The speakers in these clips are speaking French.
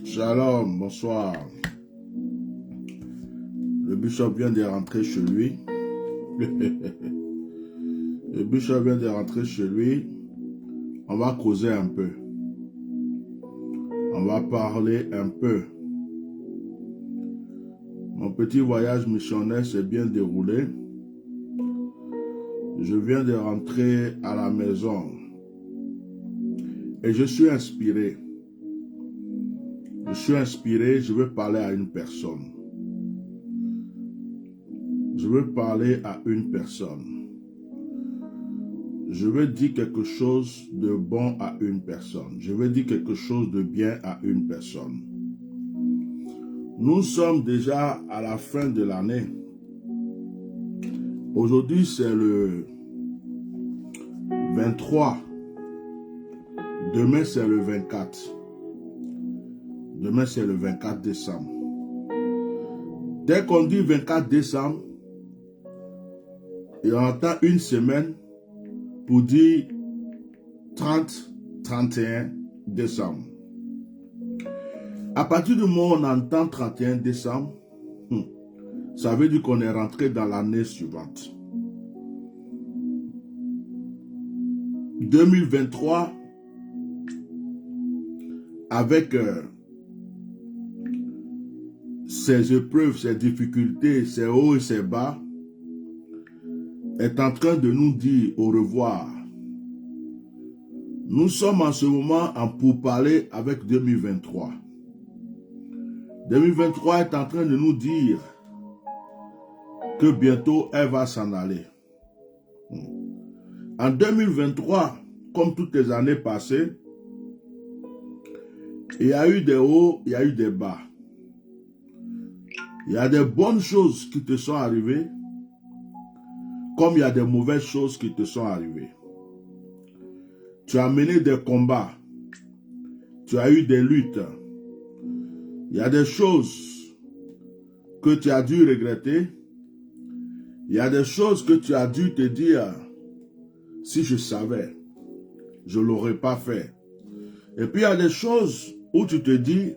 Shalom, bonsoir. Le bishop vient de rentrer chez lui. Le bishop vient de rentrer chez lui. On va causer un peu. On va parler un peu. Mon petit voyage missionnaire s'est bien déroulé. Je viens de rentrer à la maison. Et je suis inspiré. Je suis inspiré, je veux parler à une personne. Je veux parler à une personne. Je veux dire quelque chose de bon à une personne. Je veux dire quelque chose de bien à une personne. Nous sommes déjà à la fin de l'année. Aujourd'hui, c'est le 23. Demain, c'est le 24. Demain, c'est le 24 décembre. Dès qu'on dit 24 décembre, et on entend une semaine pour dire 30, 31 décembre. À partir du moment où on entend 31 décembre, ça veut dire qu'on est rentré dans l'année suivante. 2023, avec ses épreuves, ses difficultés, ses hauts et ses bas, est en train de nous dire au revoir. Nous sommes en ce moment en pourparlers avec 2023. 2023 est en train de nous dire que bientôt elle va s'en aller. En 2023, comme toutes les années passées, il y a eu des hauts, il y a eu des bas. Il y a des bonnes choses qui te sont arrivées, comme il y a des mauvaises choses qui te sont arrivées. Tu as mené des combats. Tu as eu des luttes. Il y a des choses que tu as dû regretter. Il y a des choses que tu as dû te dire, si je savais, je ne l'aurais pas fait. Et puis il y a des choses où tu te dis,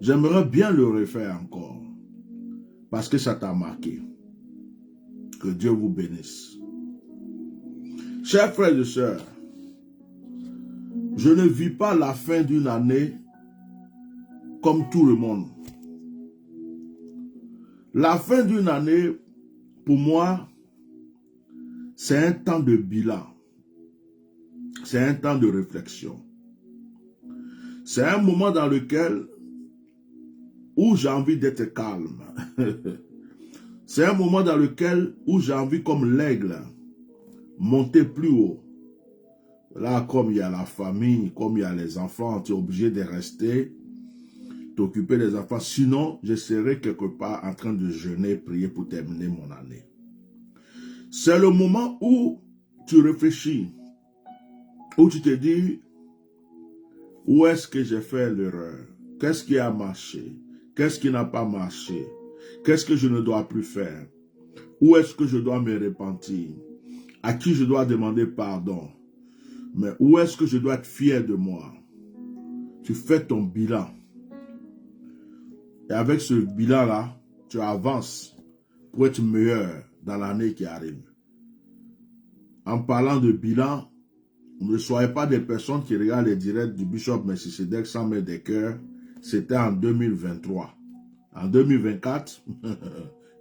j'aimerais bien le refaire encore. Parce que ça t'a marqué. Que Dieu vous bénisse. Chers frères et sœurs, je ne vis pas la fin d'une année comme tout le monde. La fin d'une année, pour moi, c'est un temps de bilan. C'est un temps de réflexion. C'est un moment dans lequel où j'ai envie d'être calme. C'est un moment dans lequel où j'ai envie, comme l'aigle, monter plus haut. Là, comme il y a la famille, comme il y a les enfants, tu es obligé de rester, t'occuper des enfants. Sinon, je serai quelque part en train de jeûner, prier pour terminer mon année. C'est le moment où tu réfléchis, où tu te dis, où est-ce que j'ai fait l'erreur? Qu'est-ce qui a marché? Qu'est-ce qui n'a pas marché? Qu'est-ce que je ne dois plus faire? Où est-ce que je dois me repentir? À qui je dois demander pardon? Mais où est-ce que je dois être fier de moi? Tu fais ton bilan. Et avec ce bilan-là, tu avances pour être meilleur dans l'année qui arrive. En parlant de bilan, ne soyez pas des personnes qui regardent les directs du Bishop Melchisedec sans mettre des cœurs. C'était en 2023. En 2024,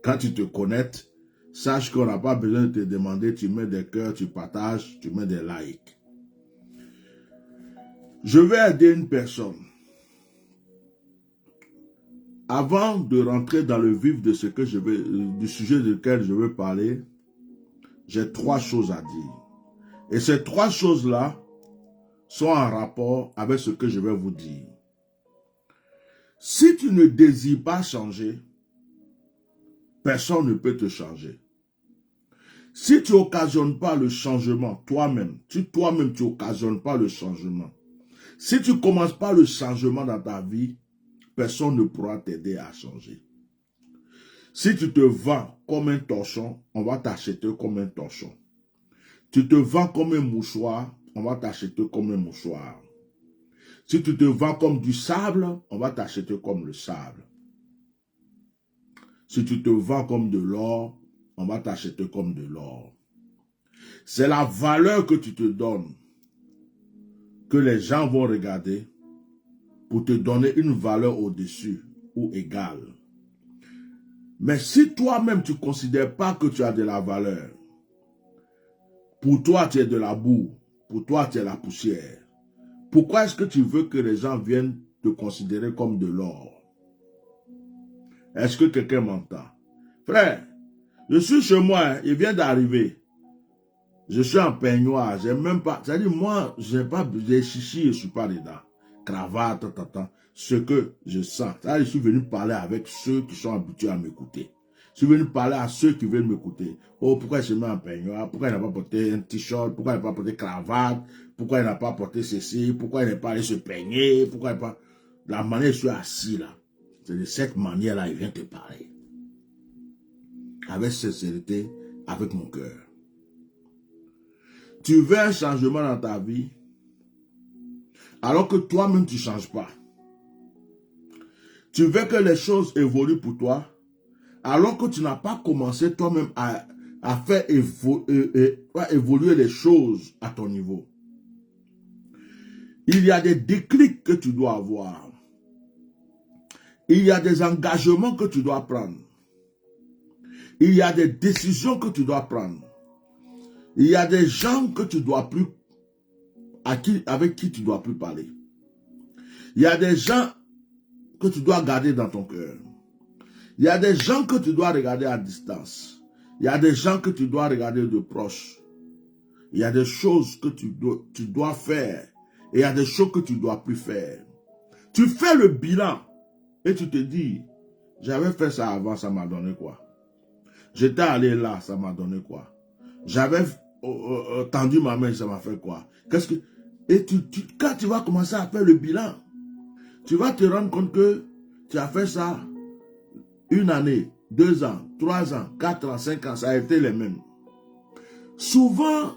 quand tu te connectes, sache qu'on n'a pas besoin de te demander, tu mets des cœurs, tu partages, tu mets des likes. Je vais aider une personne. Avant de rentrer dans le vif de ce que du sujet duquel je veux parler, j'ai 3 choses à dire. Et ces 3 choses-là sont en rapport avec ce que je vais vous dire. Si tu ne désires pas changer, personne ne peut te changer. Si tu n'occasionnes pas le changement toi-même, si toi-même tu n'occasionnes pas le changement, si tu ne commences pas le changement dans ta vie, personne ne pourra t'aider à changer. Si tu te vends comme un torchon, on va t'acheter comme un torchon. Tu te vends comme un mouchoir, on va t'acheter comme un mouchoir. Si tu te vends comme du sable, on va t'acheter comme le sable. Si tu te vends comme de l'or, on va t'acheter comme de l'or. C'est la valeur que tu te donnes que les gens vont regarder pour te donner une valeur au-dessus ou égale. Mais si toi-même tu ne considères pas que tu as de la valeur, pour toi tu es de la boue, pour toi tu es la poussière, pourquoi est-ce que tu veux que les gens viennent te considérer comme de l'or? Est-ce que quelqu'un m'entend? Frère, je suis chez moi, il vient d'arriver. Je suis en peignoir, j'ai même pas... C'est-à-dire, moi, j'ai pas des chichis, je ne suis pas dedans. Cravate, ce que je sens. C'est-à-dire, je suis venu parler avec ceux qui sont habitués à m'écouter. Je suis venu parler à ceux qui veulent m'écouter. Oh, pourquoi je mets en peignoir? Pourquoi il n'a pas porté un t-shirt? Pourquoi il n'a pas porté cravate? Pourquoi il n'a pas porté ceci? Pourquoi il n'est pas allé se peigner? Pourquoi il n'a pas... La manière dont je suis assis là, c'est de cette manière-là, il vient te parler. Avec sincérité, avec mon cœur. Tu veux un changement dans ta vie, alors que toi-même tu ne changes pas. Tu veux que les choses évoluent pour toi, alors que tu n'as pas commencé toi-même à faire évoluer les choses à ton niveau. Il y a des déclics que tu dois avoir. Il y a des engagements que tu dois prendre. Il y a des décisions que tu dois prendre. Il y a des gens que tu dois plus, avec qui tu ne dois plus parler. Il y a des gens que tu dois garder dans ton cœur. Il y a des gens que tu dois regarder à distance. Il y a des gens que tu dois regarder de proche. Il y a des choses que tu dois faire. Et il y a des choses que tu ne dois plus faire. Tu fais le bilan et tu te dis, j'avais fait ça avant, ça m'a donné quoi? J'étais allé là, ça m'a donné quoi? J'avais tendu ma main, ça m'a fait quoi? Qu'est-ce que... Et quand tu vas commencer à faire le bilan, tu vas te rendre compte que tu as fait ça 1 année, 2 ans, 3 ans, 4 ans, 5 ans, ça a été les mêmes. Souvent,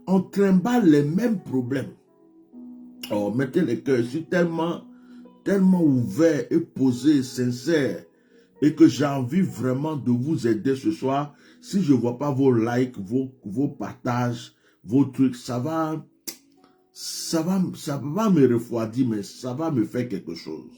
on trimballe les mêmes problèmes. Oh, mettez les cœurs, je suis tellement ouvert et posé, sincère, et que j'ai envie vraiment de vous aider ce soir. Si je ne vois pas vos likes, vos partages, vos trucs, ça va me refroidir, mais ça va me faire quelque chose.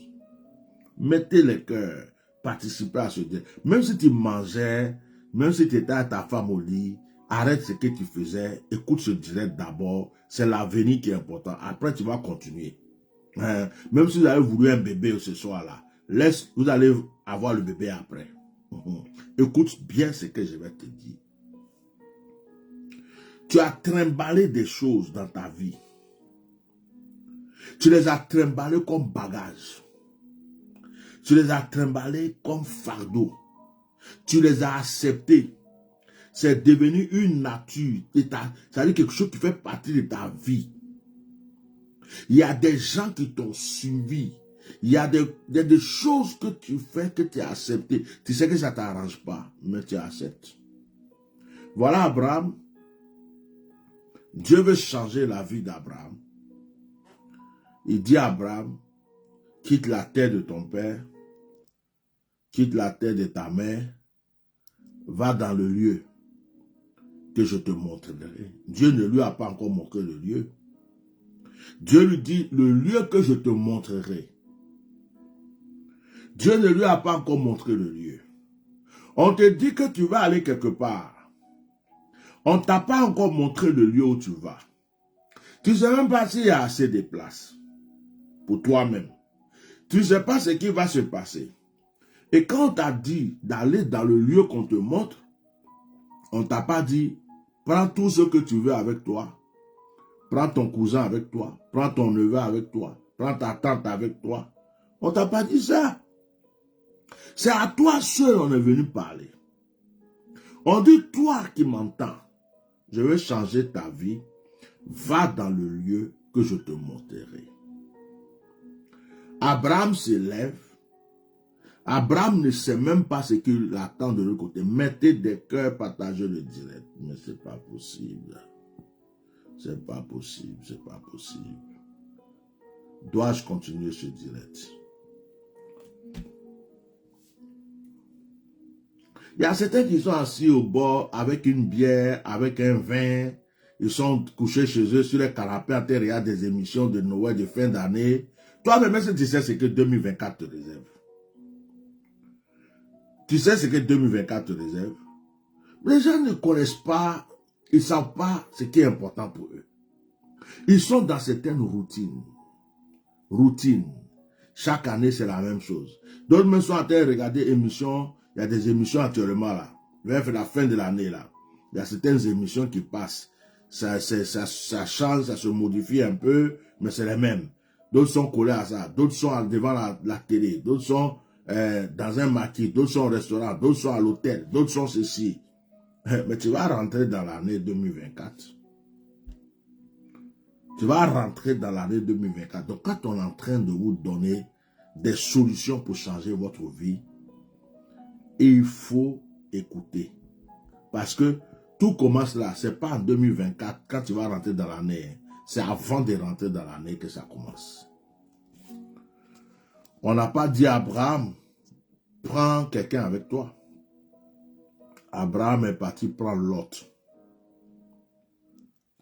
Mettez les cœurs, participez à ce direct. Même si tu mangeais, même si tu étais à ta femme au lit, arrête ce que tu faisais, écoute ce direct d'abord, c'est l'avenir qui est important. Après, tu vas continuer. Même si vous avez voulu un bébé ce soir-là, vous allez avoir le bébé après. Écoute bien ce que je vais te dire. Tu as trimballé des choses dans ta vie. Tu les as trimballées comme bagage. Tu les as trimballées comme fardeau. Tu les as acceptées. C'est devenu une nature. C'est-à-dire quelque chose qui fait partie de ta vie. Il y a des gens qui t'ont suivi. Il y a des choses que tu fais, que tu as acceptées. Tu sais que ça ne t'arrange pas, mais tu acceptes. Voilà Abraham. Dieu veut changer la vie d'Abraham. Il dit à Abraham, quitte la terre de ton père, quitte la terre de ta mère, va dans le lieu que je te montrerai. Dieu ne lui a pas encore montré le lieu. Dieu lui dit, le lieu que je te montrerai. Dieu ne lui a pas encore montré le lieu. On te dit que tu vas aller quelque part. On ne t'a pas encore montré le lieu où tu vas. Tu ne sais même pas s'il y a assez de places pour toi-même. Tu ne sais pas ce qui va se passer. Et quand on t'a dit d'aller dans le lieu qu'on te montre, on ne t'a pas dit, prends tout ce que tu veux avec toi. Prends ton cousin avec toi. Prends ton neveu avec toi. Prends ta tante avec toi. On ne t'a pas dit ça. C'est à toi seul on est venu parler. On dit, toi qui m'entends, je veux changer ta vie, va dans le lieu que je te montrerai. Abraham se lève. Abraham ne sait même pas ce qu'il attend de l'autre côté. Mettez des cœurs, partagez le direct. Mais c'est pas possible. C'est pas possible, c'est pas possible. Dois-je continuer ce direct? Il y a certains qui sont assis au bord avec une bière, avec un vin. Ils sont couchés chez eux sur les canapés à terre. Il y a des émissions de Noël, de fin d'année. Toi-même, est-ce que tu sais ce que 2024 te réserve? Tu sais ce que 2024 te réserve? Les gens ne connaissent pas, ils ne savent pas ce qui est important pour eux. Ils sont dans certaines routines. Chaque année, c'est la même chose. D'autres me sont en train de regarder émissions. Il y a des émissions actuellement là. Vers la fin de l'année là. Il y a certaines émissions qui passent. Ça change, ça se modifie un peu, mais c'est les mêmes. D'autres sont collés à ça. D'autres sont devant la télé. D'autres sont dans un maquis. D'autres sont au restaurant. D'autres sont à l'hôtel. D'autres sont ceci. Mais tu vas rentrer dans l'année 2024. Tu vas rentrer dans l'année 2024. Donc, quand on est en train de vous donner des solutions pour changer votre vie, il faut écouter. Parce que tout commence là. Ce n'est pas en 2024 quand tu vas rentrer dans l'année. C'est avant de rentrer dans l'année que ça commence. On n'a pas dit à Abraham, prends quelqu'un avec toi. Abraham est parti prendre Lot.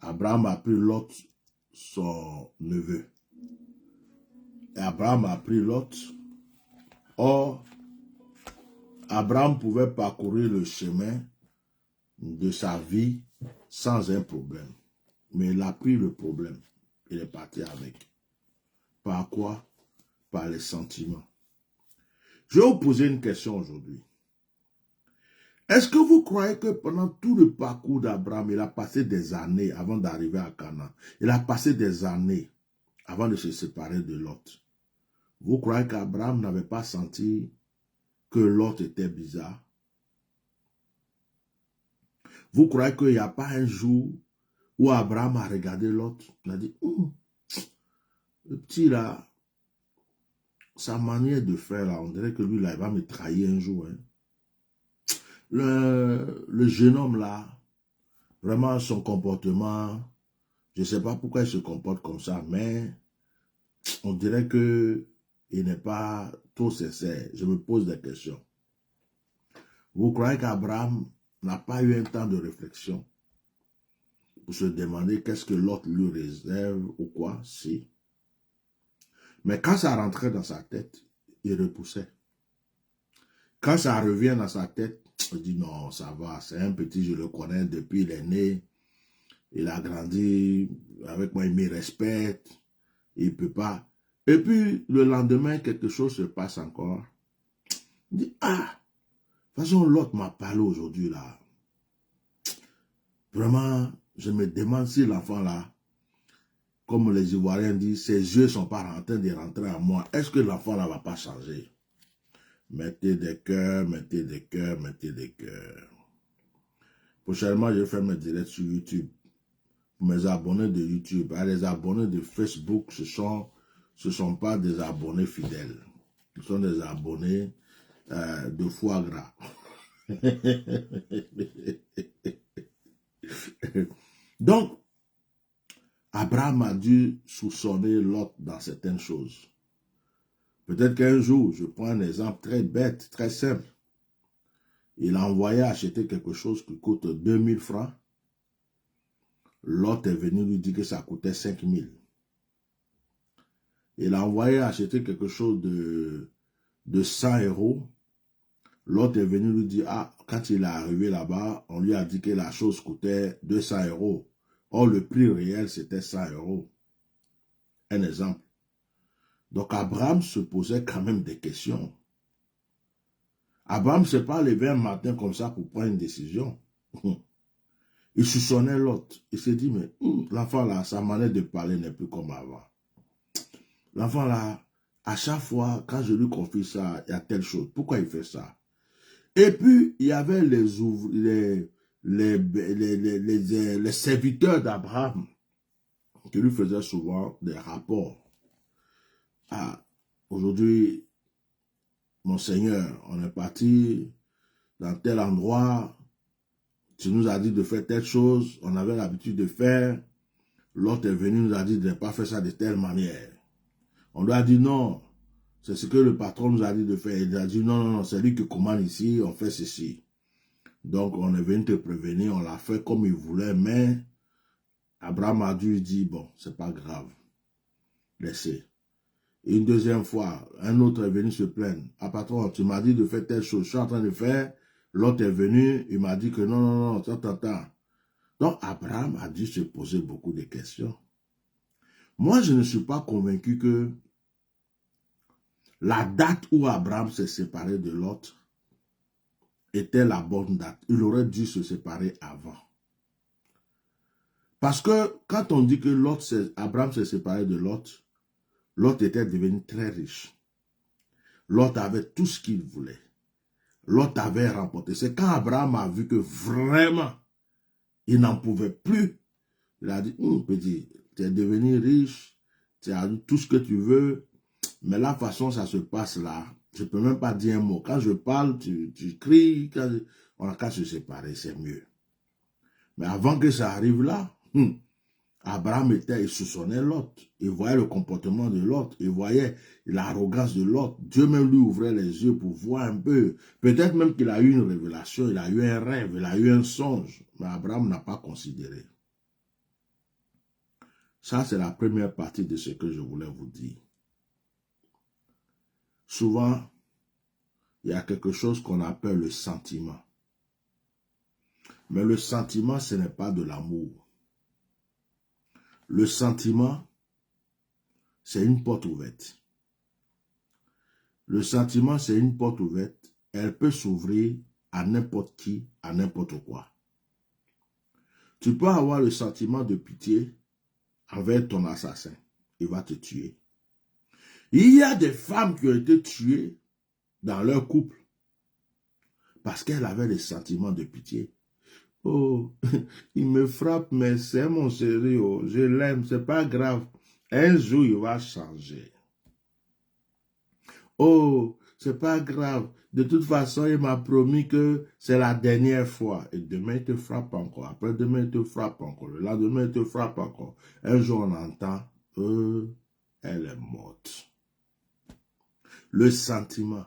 Abraham a pris Lot, son neveu. Et Abraham a pris Lot. Or, Abraham pouvait parcourir le chemin de sa vie sans un problème. Mais il a pris le problème. Il est parti avec. Par quoi? Par les sentiments. Je vais vous poser une question aujourd'hui. Est-ce que vous croyez que pendant tout le parcours d'Abraham, il a passé des années avant d'arriver à Canaan? Il a passé des années avant de se séparer de Lot. Vous croyez qu'Abraham n'avait pas senti que Lot était bizarre? Vous croyez qu'il n'y a pas un jour où Abraham a regardé Lot? Il a dit, le petit là, sa manière de faire là, on dirait que lui là, il va me trahir un jour. Hein. Le jeune homme là, vraiment son comportement, je ne sais pas pourquoi il se comporte comme ça, mais on dirait que il n'est pas trop sincère. Je me pose des questions. Vous croyez qu'Abraham n'a pas eu un temps de réflexion pour se demander qu'est-ce que l'autre lui réserve ou quoi? Si. Mais quand ça rentrait dans sa tête, il repoussait. Quand ça revient dans sa tête, il dit non, ça va, c'est un petit, je le connais depuis il est né, il a grandi avec moi, il me respecte, il ne peut pas. Et puis, le lendemain, quelque chose se passe encore. Il dit, ah, de toute façon, l'autre m'a parlé aujourd'hui, là. Vraiment, je me demande si l'enfant, là, comme les Ivoiriens disent, ses yeux ne sont pas en train de rentrer en moi. Est-ce que l'enfant, là, ne va pas changer? Mettez des cœurs, mettez des cœurs, mettez des cœurs. Prochainement, je vais faire mes directs sur YouTube. Pour mes abonnés de YouTube, les abonnés de Facebook, ce sont pas des abonnés fidèles. Ce sont des abonnés de foie gras. Donc, Abraham a dû soupçonner Lot dans certaines choses. Peut-être qu'un jour, je prends un exemple très bête, très simple. Il a envoyé acheter quelque chose qui coûte 2000 francs. Lot est venu lui dire que ça coûtait 5000. Il a envoyé acheter quelque chose de 100 euros. L'autre est venu lui dire, ah, quand il est arrivé là-bas, on lui a dit que la chose coûtait 200 euros. Or, le prix réel, c'était 100 euros. Un exemple. Donc, Abraham se posait quand même des questions. Abraham ne s'est pas levé un matin comme ça pour prendre une décision. Il soupçonnait l'autre. Il s'est dit, mais l'enfant là, sa manière de parler n'est plus comme avant. L'enfant là, à chaque fois, quand je lui confie ça, il y a telle chose. Pourquoi il fait ça? Et puis, il y avait les serviteurs d'Abraham qui lui faisaient souvent des rapports. Ah, aujourd'hui, mon Seigneur, on est parti dans tel endroit, tu nous as dit de faire telle chose, on avait l'habitude de faire, l'autre est venu, nous a dit de ne pas faire ça de telle manière. On lui a dit non, c'est ce que le patron nous a dit de faire. Il a dit non, non, non, c'est lui qui commande ici, on fait ceci. Donc on est venu te prévenir, on l'a fait comme il voulait, mais Abraham a dû dire, bon, c'est pas grave, laissez. Et une deuxième fois, un autre est venu se plaindre. Ah patron, tu m'as dit de faire telle chose, je suis en train de faire. L'autre est venu, il m'a dit que non, non, non, attends. Donc Abraham a dû se poser beaucoup de questions. Moi, je ne suis pas convaincu que la date où Abraham s'est séparé de Lot était la bonne date. Il aurait dû se séparer avant. Parce que quand on dit que Abraham s'est séparé de Lot, Lot était devenu très riche. Lot avait tout ce qu'il voulait. Lot avait remporté. C'est quand Abraham a vu que vraiment, il n'en pouvait plus. Il a dit, petit, tu es devenu riche, tu as tout ce que tu veux, mais la façon ça se passe là, je ne peux même pas dire un mot. Quand je parle, tu cries, on a qu'à se séparer, c'est mieux. Mais avant que ça arrive là, Abraham il soupçonnait Lot. Il voyait le comportement de Lot. Il voyait l'arrogance de Lot. Dieu même lui ouvrait les yeux pour voir un peu. Peut-être même qu'il a eu une révélation, il a eu un rêve, il a eu un songe. Mais Abraham n'a pas considéré. Ça, c'est la première partie de ce que je voulais vous dire. Souvent, il y a quelque chose qu'on appelle le sentiment. Mais le sentiment, ce n'est pas de l'amour. Le sentiment, c'est une porte ouverte. Le sentiment, c'est une porte ouverte. Elle peut s'ouvrir à n'importe qui, à n'importe quoi. Tu peux avoir le sentiment de pitié envers ton assassin. Il va te tuer. Il y a des femmes qui ont été tuées dans leur couple parce qu'elles avaient des sentiments de pitié. Oh, il me frappe, mais c'est mon chéri, oh, je l'aime, c'est pas grave. Un jour, il va changer. Oh, c'est pas grave. De toute façon, il m'a promis que c'est la dernière fois. Et demain, il te frappe encore. Après demain, il te frappe encore. Le lendemain, il te frappe encore. Un jour, on entend, elle est morte. Le sentiment.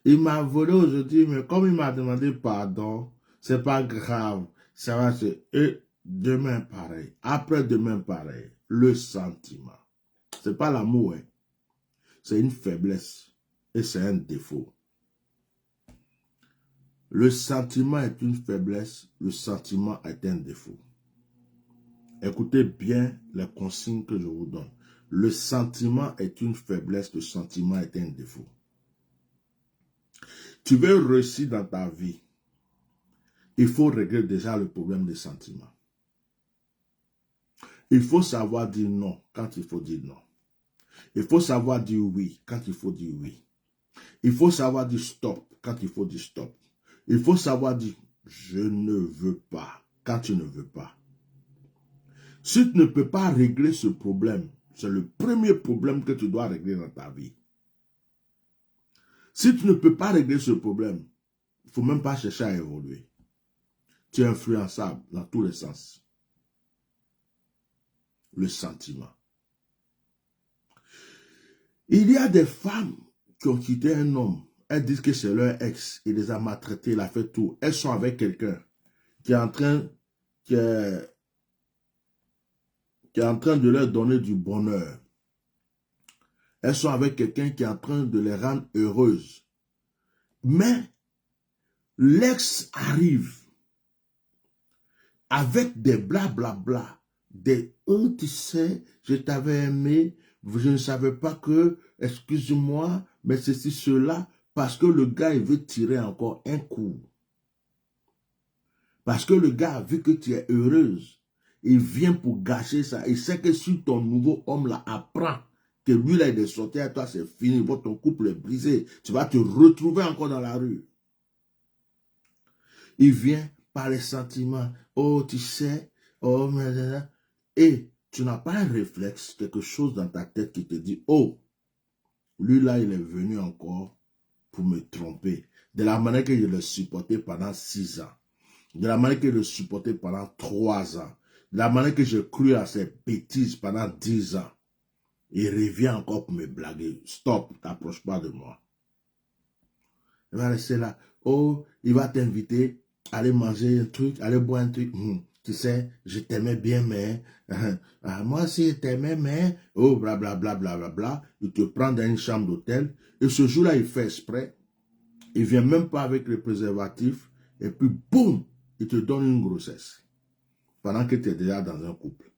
Il m'a volé aujourd'hui, mais comme il m'a demandé pardon, c'est pas grave. Ça va se... Et demain, pareil. Après demain, pareil. Le sentiment. C'est pas l'amour, hein. C'est une faiblesse. Et c'est un défaut. Le sentiment est une faiblesse. Le sentiment est un défaut. Écoutez bien les consignes que je vous donne. Le sentiment est une faiblesse. Le sentiment est un défaut. Tu veux réussir dans ta vie. Il faut régler déjà le problème des sentiments. Il faut savoir dire non quand il faut dire non. Il faut savoir dire oui quand il faut dire oui. Il faut savoir dire stop quand il faut dire stop. Il faut savoir dire je ne veux pas quand tu ne veux pas. Si tu ne peux pas régler ce problème, c'est le premier problème que tu dois régler dans ta vie. Si tu ne peux pas régler ce problème, il ne faut même pas chercher à évoluer. Tu es influençable dans tous les sens. Le sentiment. Il y a des femmes qui ont quitté un homme. Elles disent que c'est leur ex. Il les a maltraités, il a fait tout. Elles sont avec quelqu'un qui est en train de leur donner du bonheur. Elles sont avec quelqu'un qui est en train de les rendre heureuses. Mais l'ex arrive avec des blablabla, des « oh, tu sais, je t'avais aimé, je ne savais pas que, excuse-moi, mais ceci, cela », parce que le gars, il veut tirer encore un coup. Parce que le gars a vu que tu es heureuse. Il vient pour gâcher ça. Il sait que si ton nouveau homme là apprend que lui là, il est sorti à toi, c'est fini, votre couple est brisé, tu vas te retrouver encore dans la rue. Il vient par les sentiments. Oh, tu sais, oh, et tu n'as pas un réflexe, quelque chose dans ta tête qui te dit, oh, lui là, il est venu encore pour me tromper. De la manière que je l'ai supporté pendant 6 ans. De la manière que je l'ai supporté pendant 3 ans. De la manière que j'ai cru à ces bêtises pendant 10 ans. Il revient encore pour me blaguer. Stop, t'approches pas de moi. Il va rester là. Oh, il va t'inviter à aller manger un truc, aller boire un truc. Tu sais, je t'aimais bien, mais moi aussi je t'aimais, mais oh, blablabla, blablabla. Il te prend dans une chambre d'hôtel. Et ce jour-là, il fait exprès. Il vient même pas avec le préservatif. Et puis, boum, il te donne une grossesse. Pendant que tu es déjà dans un couple.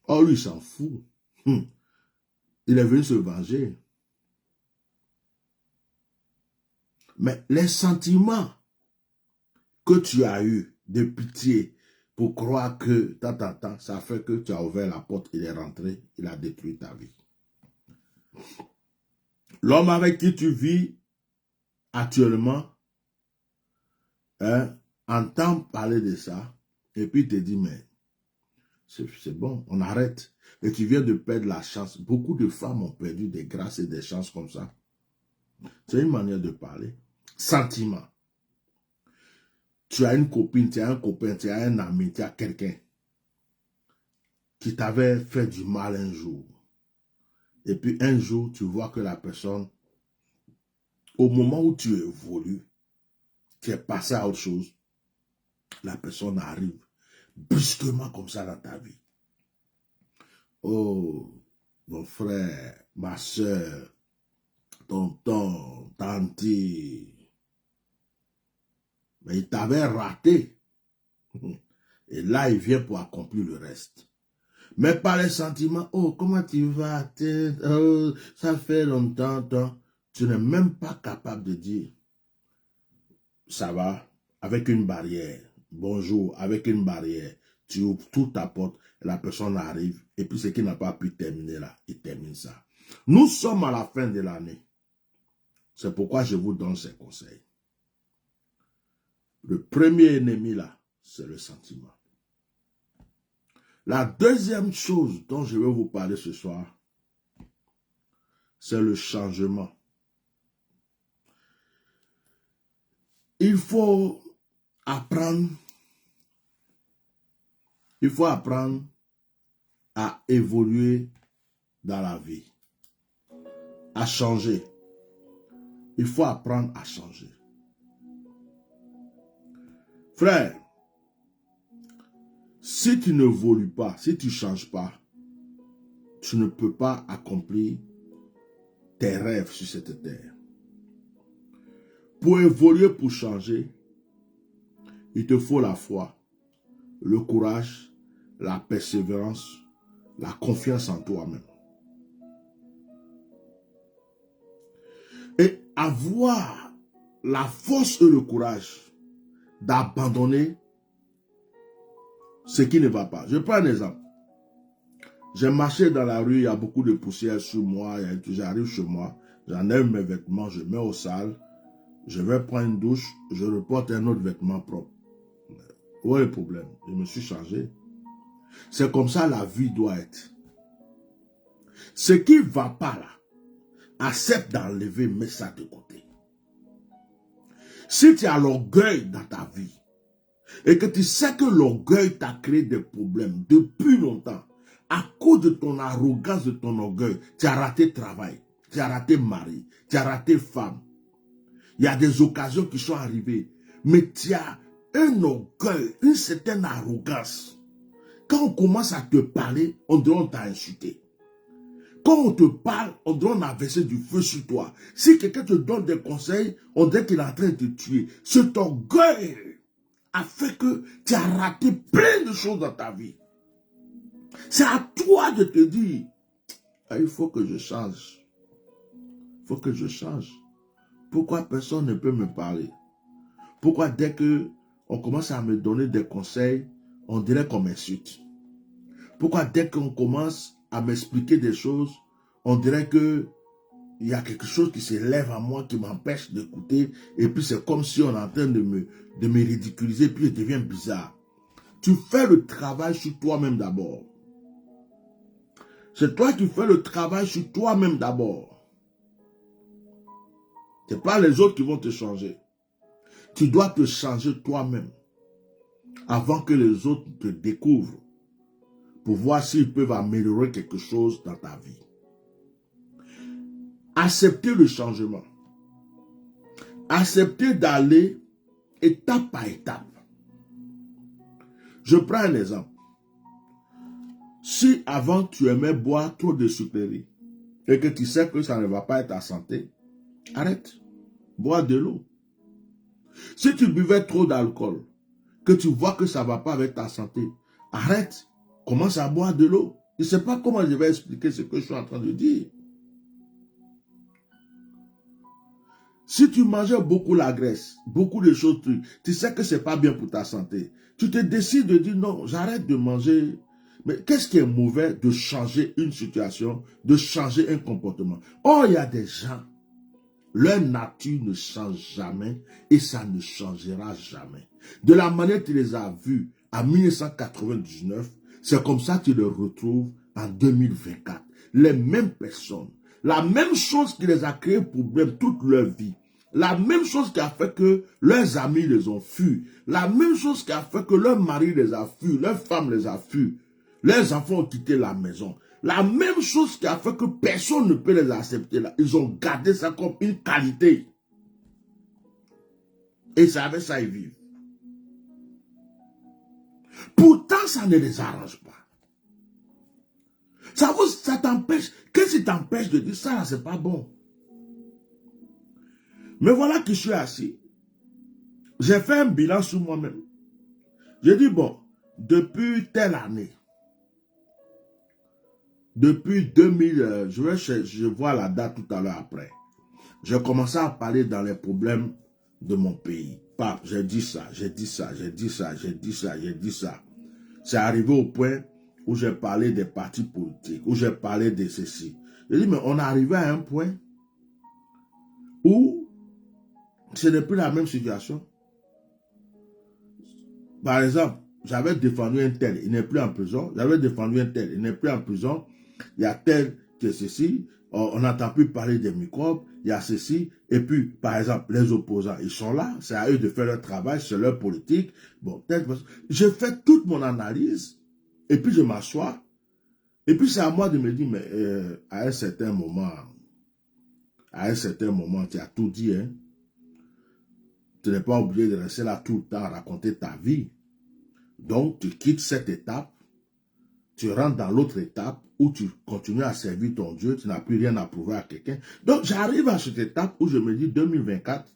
Oh, lui, il s'en fout. Il est venu se venger. Mais les sentiments que tu as eus de pitié pour croire que, ça fait que tu as ouvert la porte, il est rentré, il a détruit ta vie. L'homme avec qui tu vis actuellement, entend parler de ça, et puis il te dit, mais c'est bon, on arrête. Et tu viens de perdre la chance. Beaucoup de femmes ont perdu des grâces et des chances comme ça. C'est une manière de parler. Sentiment. Tu as une copine, tu as un copain, tu as un ami, tu as quelqu'un qui t'avait fait du mal un jour. Et puis un jour, tu vois que la personne, au moment où tu évolues, tu es passé à autre chose, la personne arrive brusquement comme ça dans ta vie. Oh, mon frère, ma soeur, tonton, tanti, mais il t'avait raté. Et là, il vient pour accomplir le reste. Mais par les sentiments, oh, comment tu vas? Oh, ça fait longtemps. Tu n'es même pas capable de dire, ça va, avec une barrière. Bonjour, avec une barrière. Tu ouvres toute ta porte, la personne arrive, et puis ce qui n'a pas pu terminer là, il termine ça. Nous sommes à la fin de l'année. C'est pourquoi je vous donne ces conseils. Le premier ennemi là, c'est le sentiment. La deuxième chose dont je vais vous parler ce soir, c'est le changement. Il faut apprendre à évoluer dans la vie, à changer. Il faut apprendre à changer. Frère, si tu n'évolues pas, si tu ne changes pas, tu ne peux pas accomplir tes rêves sur cette terre. Pour évoluer, pour changer, il te faut la foi, le courage, la persévérance, la confiance en toi-même. Et avoir la force et le courage d'abandonner ce qui ne va pas. Je prends un exemple. J'ai marché dans la rue, il y a beaucoup de poussière sur moi, j'arrive chez moi, j'enlève mes vêtements, je mets au sale, je vais prendre une douche, je reporte un autre vêtement propre. Où est le problème? Je me suis changé. C'est comme ça la vie doit être. Ce qui ne va pas là, accepte d'enlever, mets ça de côté. Si tu as l'orgueil dans ta vie, et que tu sais que l'orgueil t'a créé des problèmes depuis longtemps, à cause de ton arrogance, de ton orgueil, tu as raté travail, tu as raté mari, tu as raté femme. Il y a des occasions qui sont arrivées, mais tu as un orgueil, une certaine arrogance. Quand on commence à te parler, on dirait qu'on t'a insulté. Quand on te parle, on dirait qu'on a versé du feu sur toi. Si quelqu'un te donne des conseils, on dirait qu'il est en train de te tuer. Cet orgueil a fait que tu as raté plein de choses dans ta vie. C'est à toi de te dire, il faut que je change. Il faut que je change. Pourquoi personne ne peut me parler? Pourquoi dès que on commence à me donner des conseils, on dirait qu'on m'insulte? Pourquoi dès qu'on commence à m'expliquer des choses, on dirait que il y a quelque chose qui s'élève à moi, qui m'empêche d'écouter, et puis c'est comme si on est en train de me ridiculiser, puis je deviens bizarre. Tu fais le travail sur toi-même d'abord. C'est toi qui fais le travail sur toi-même d'abord. Ce n'est pas les autres qui vont te changer. Tu dois te changer toi-même avant que les autres te découvrent pour voir s'ils peuvent améliorer quelque chose dans ta vie. Accepter le changement. Accepter d'aller étape par étape. Je prends un exemple. Si avant tu aimais boire trop de sucreries et que tu sais que ça ne va pas être ta santé, arrête. Bois de l'eau. Si tu buvais trop d'alcool, que tu vois que ça ne va pas avec ta santé, arrête. Commence à boire de l'eau. Je ne sais pas comment je vais expliquer ce que je suis en train de dire. Si tu mangeais beaucoup la graisse, beaucoup de choses, tu sais que ce n'est pas bien pour ta santé. Tu te décides de dire non, j'arrête de manger. Mais qu'est-ce qui est mauvais de changer une situation, de changer un comportement? Oh, il y a des gens, leur nature ne change jamais et ça ne changera jamais. De la manière que tu les as vus en 1999, c'est comme ça que tu les retrouves en 2024. Les mêmes personnes. La même chose qui les a créés problème toute leur vie. La même chose qui a fait que leurs amis les ont fui. La même chose qui a fait que leur mari les a fui, leur femme les a fui. Leurs enfants ont quitté la maison. La même chose qui a fait que personne ne peut les accepter là. Ils ont gardé ça comme une qualité. Et c'est avec ça ils vivent. Pourtant, ça ne les arrange pas. Ça t'empêche. Qu'est-ce qui t'empêche de dire ça, c'est pas bon? Mais voilà que je suis assis. J'ai fait un bilan sur moi-même. J'ai dit, bon, depuis telle année, depuis 2000, je vois la date tout à l'heure après. J'ai commencé à parler dans les problèmes de mon pays. Pape, j'ai dit ça, j'ai dit ça, j'ai dit ça, j'ai dit ça, j'ai dit ça. C'est arrivé au point où j'ai parlé des partis politiques, où j'ai parlé de ceci. J'ai dit, mais on est arrivé à un point où ce n'est plus la même situation. Par exemple, j'avais défendu un tel, il n'est plus en prison. J'avais défendu un tel, il n'est plus en prison. Il y a tel que ceci. On n'entend plus parler des microbes. Il y a ceci. Et puis, par exemple, les opposants, ils sont là. C'est à eux de faire leur travail, c'est leur politique. Bon, je fais toute mon analyse. Et puis, je m'assois. Et puis, c'est à moi de me dire, mais à un certain moment, tu as tout dit, hein. Tu n'es pas obligé de rester là tout le temps à raconter ta vie. Donc, tu quittes cette étape, tu rentres dans l'autre étape où tu continues à servir ton Dieu, tu n'as plus rien à prouver à quelqu'un. Donc, j'arrive à cette étape où je me dis 2024,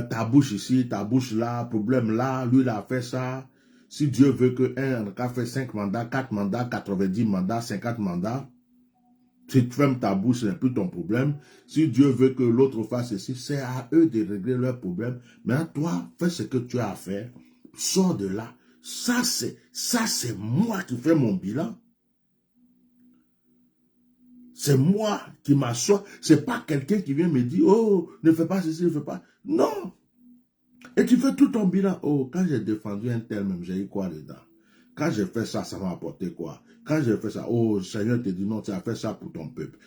ta bouche ici, ta bouche là, problème là, lui il a fait ça. Si Dieu veut qu'un a fait 5 mandats, 4 mandats, 90 mandats, 50 mandats, si tu fermes ta bouche, ce n'est plus ton problème. Si Dieu veut que l'autre fasse ceci, c'est à eux de régler leurs problèmes. Maintenant, toi, fais ce que tu as à faire. Sors de là. Ça, c'est moi qui fais mon bilan. C'est moi qui m'assois. C'est pas quelqu'un qui vient me dire, oh, ne fais pas ceci, ne fais pas. Non. Et tu fais tout ton bilan. Oh, quand j'ai défendu un tel même, j'ai eu quoi dedans? Quand j'ai fait ça, ça m'a apporté quoi? Quand j'ai fait ça, oh, le Seigneur te dit non, tu as fait ça pour ton peuple.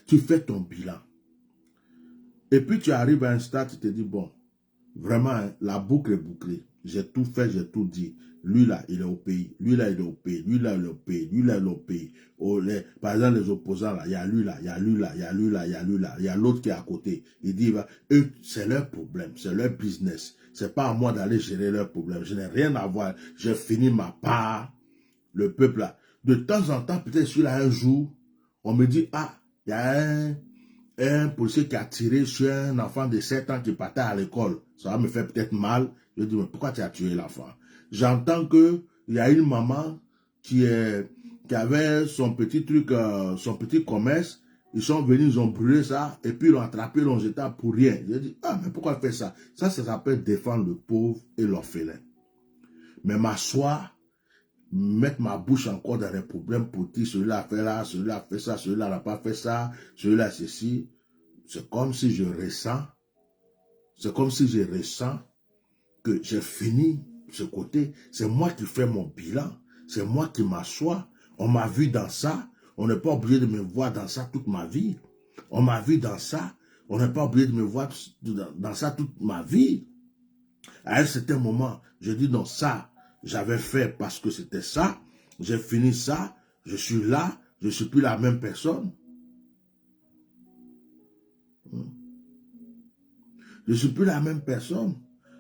Tu fais ton bilan. Et puis tu arrives à un stade, tu te dis, bon, vraiment, hein, la boucle est bouclée. J'ai tout fait, j'ai tout dit. Lui là, il est au pays. Lui là, il est au pays. Lui là, il est au pays. Lui là, il est au pays. Oh, par exemple, les opposants là, il y a lui là, il y a lui là, il y a lui là, il y a lui là. Il y a l'autre qui est à côté. Il dit, eux, c'est leur problème, c'est leur business. C'est pas à moi d'aller gérer leurs problèmes. Je n'ai rien à voir. J'ai fini ma part. Le peuple là. De temps en temps, peut-être celui-là un jour, on me dit, ah, il y a un policier qui a tiré sur un enfant de 7 ans qui partait à l'école. Ça va me faire peut-être mal. Je dis, mais pourquoi tu as tué l'enfant? J'entends qu'il y a une maman qui avait son petit truc, son petit commerce. Ils sont venus, ils ont brûlé ça, et puis ils l'ont attrapé, ils l'ont jeté pour rien. Je dis, ah, mais pourquoi faire ça? Ça s'appelle défendre le pauvre et l'orphelin. Mais m'asseoir, mettre ma bouche encore dans les problèmes pour dire celui-là a fait là, celui-là a fait ça, celui-là n'a pas fait ça, celui-là a ceci. C'est comme si je ressens, que j'ai fini ce côté. C'est moi qui fais mon bilan, c'est moi qui m'assois. On m'a vu dans ça, on n'est pas obligé de me voir dans ça toute ma vie. On m'a vu dans ça, on n'est pas obligé de me voir dans ça toute ma vie. À un certain moment, je dis non, ça, j'avais fait parce que c'était ça, j'ai fini ça, je suis là, je ne suis plus la même personne. Je ne suis plus la même personne.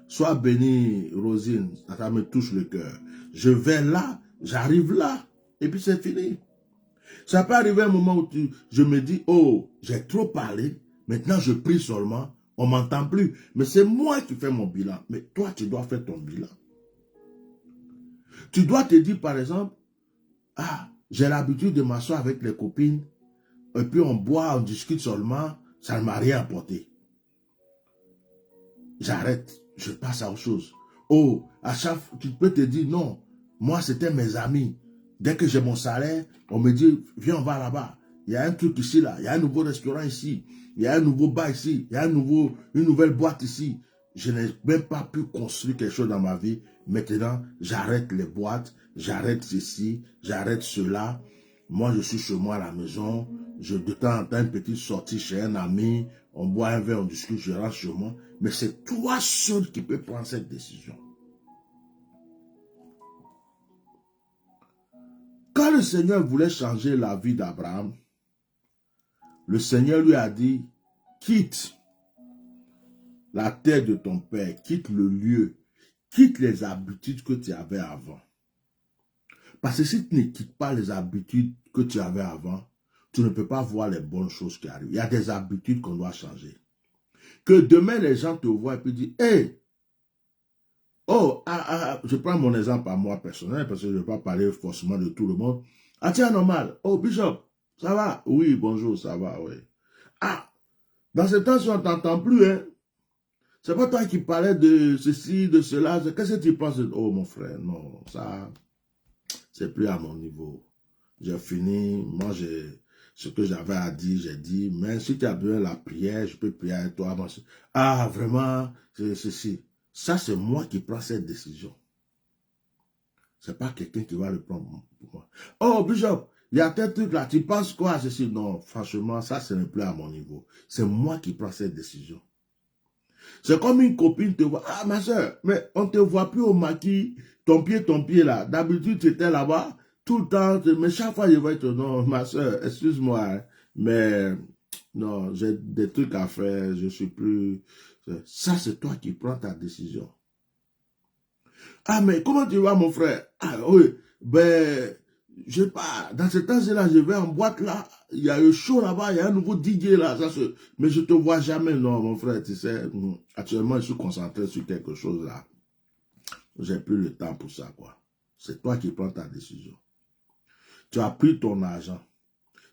Sois bénie, Rosine, ça me touche le cœur. Je vais là, j'arrive là, et puis c'est fini. Ça peut arriver un moment où je me dis, oh, j'ai trop parlé, maintenant je prie seulement, on ne m'entend plus. Mais c'est moi qui fais mon bilan. Mais toi, tu dois faire ton bilan. Tu dois te dire, par exemple, ah, j'ai l'habitude de m'asseoir avec les copines, et puis on boit, on discute seulement, ça ne m'a rien apporté. J'arrête, je passe à autre chose. Oh, à chaque fois, tu peux te dire, non, moi c'était mes amis. Dès que j'ai mon salaire, on me dit, viens, on va là-bas. Il y a un truc ici, là. Il y a un nouveau restaurant ici. Il y a un nouveau bar ici. Il y a une nouvelle boîte ici. Je n'ai même pas pu construire quelque chose dans ma vie. Maintenant, j'arrête les boîtes. J'arrête ceci. J'arrête cela. Moi, je suis chez moi à la maison. De temps en temps, une petite sortie chez un ami. On boit un verre, on discute, je rentre chez moi. Mais c'est toi seul qui peux prendre cette décision. Quand le Seigneur voulait changer la vie d'Abraham, le Seigneur lui a dit, quitte la terre de ton père, quitte le lieu, quitte les habitudes que tu avais avant. Parce que si tu ne quittes pas les habitudes que tu avais avant, tu ne peux pas voir les bonnes choses qui arrivent. Il y a des habitudes qu'on doit changer. Que demain les gens te voient et puis disent, hey, oh, je prends mon exemple à moi personnel parce que je ne vais pas parler forcément de tout le monde. Ah tiens, normal. Oh, Bishop, ça va? Oui, bonjour, ça va, oui. Ah, dans ce temps-ci, on ne t'entend plus, hein. C'est pas toi qui parlais de ceci, de cela. Qu'est-ce que tu penses? Oh, mon frère, non, ça, c'est plus à mon niveau. J'ai fini, moi, ce que j'avais à dire, j'ai dit. Mais si tu as besoin de la prière, je peux prier avec toi. Ah, vraiment, c'est ceci. Ça, c'est moi qui prends cette décision. Ce n'est pas quelqu'un qui va le prendre pour moi. Oh, Bishop, il y a tel truc là, tu penses quoi à ceci? Non, franchement, ça, ce n'est plus à mon niveau. C'est moi qui prends cette décision. C'est comme une copine te voit. Ah, ma soeur, mais on ne te voit plus au maquis, ton pied là. D'habitude, tu étais là-bas, tout le temps, mais chaque fois, je vais te dire, non, ma soeur, excuse-moi, hein, mais non, j'ai des trucs à faire, je suis plus... Ça, c'est toi qui prends ta décision. Ah, mais comment tu vas, mon frère? Ah, oui, ben, je sais pas, dans ce temps-là, je vais en boîte là, il y a un show là-bas, il y a un nouveau DJ là, mais je te vois jamais, non, mon frère, tu sais, actuellement, je suis concentré sur quelque chose là. J'ai plus le temps pour ça, quoi. C'est toi qui prends ta décision. Tu as pris ton argent,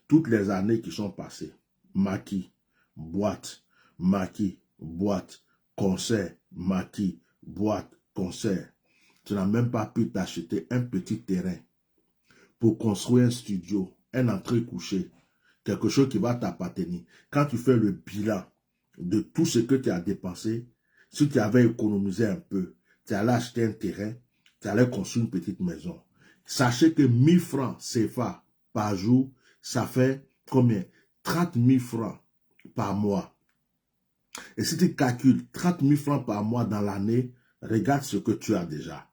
toutes les années qui sont passées, maquis, boîte, concert, maquis, boîte, concert. Tu n'as même pas pu t'acheter un petit terrain pour construire un studio, un entrée couché, quelque chose qui va t'appartenir. Quand tu fais le bilan de tout ce que tu as dépensé, si tu avais économisé un peu, tu allais acheter un terrain, tu allais construire une petite maison. Sachez que 1000 francs CFA par jour, ça fait combien? 30 000 francs par mois. Et si tu calcules 30 000 francs par mois dans l'année, regarde ce que tu as déjà.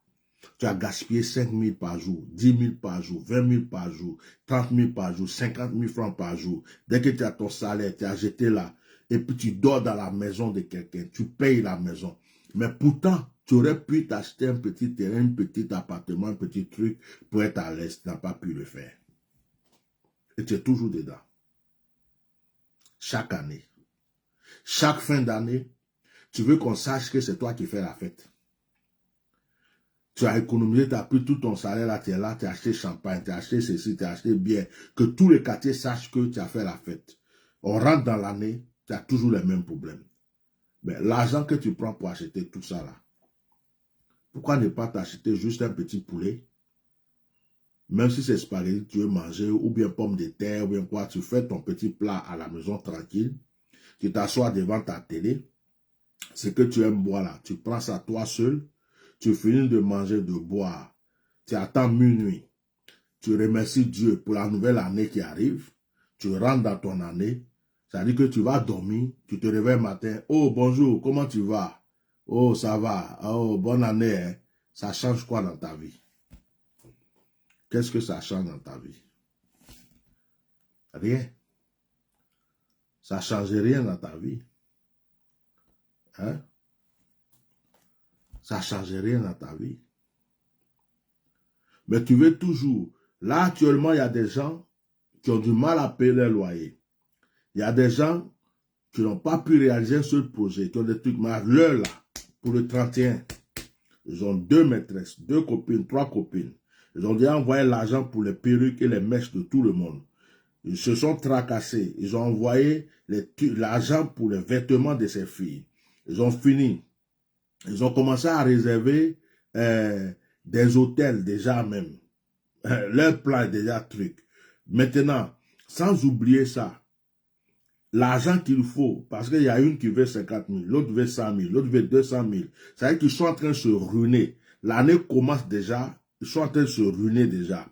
Tu as gaspillé 5 000 par jour, 10 000 par jour, 20 000 par jour, 30 000 par jour, 50 000 francs par jour. Dès que tu as ton salaire, tu as jeté là, et puis tu dors dans la maison de quelqu'un, tu payes la maison. Mais pourtant, tu aurais pu t'acheter un petit terrain, un petit appartement, un petit truc pour être à l'aise. Tu n'as pas pu le faire. Et tu es toujours dedans. Chaque année. Chaque fin d'année, tu veux qu'on sache que c'est toi qui fais la fête. Tu as économisé, tu as pris tout ton salaire là, tu es là, tu as acheté champagne, tu as acheté ceci, tu as acheté bien. Que tous les quartiers sachent que tu as fait la fête. On rentre dans l'année, tu as toujours les mêmes problèmes. Mais l'argent que tu prends pour acheter tout ça là, pourquoi ne pas t'acheter juste un petit poulet? Même si c'est spaghetti, tu veux manger, ou bien pommes de terre, ou bien quoi, tu fais ton petit plat à la maison tranquille, tu t'assois devant ta télé, ce que tu aimes boire là, tu prends ça toi seul, tu finis de manger, de boire, tu attends minuit, tu remercies Dieu pour la nouvelle année qui arrive, tu rentres dans ton année, ça veut dire que tu vas dormir, tu te réveilles le matin, oh bonjour, comment tu vas? Oh ça va, oh bonne année, hein? Ça change quoi dans ta vie? Qu'est-ce que ça change dans ta vie? Rien. Ça ne change rien dans ta vie. Hein? Ça ne change rien dans ta vie. Mais tu veux toujours. Là, actuellement, il y a des gens qui ont du mal à payer leur loyer. Il y a des gens qui n'ont pas pu réaliser ce projet, qui ont des trucs, mais l'heure là, pour le 31, ils ont 2 maîtresses, 2 copines, 3 copines. Ils ont déjà envoyé l'argent pour les perruques et les mèches de tout le monde. Ils se sont tracassés. Ils ont envoyé l'argent pour les vêtements de ces filles. Ils ont fini. Ils ont commencé à réserver des hôtels déjà même. Leur plan est déjà truc. Maintenant, sans oublier ça, l'argent qu'il faut, parce qu'il y a une qui veut 50 000, l'autre veut 100 000, l'autre veut 200 000. Ça veut dire qu'ils sont en train de se ruiner. L'année commence déjà, ils sont en train de se ruiner déjà.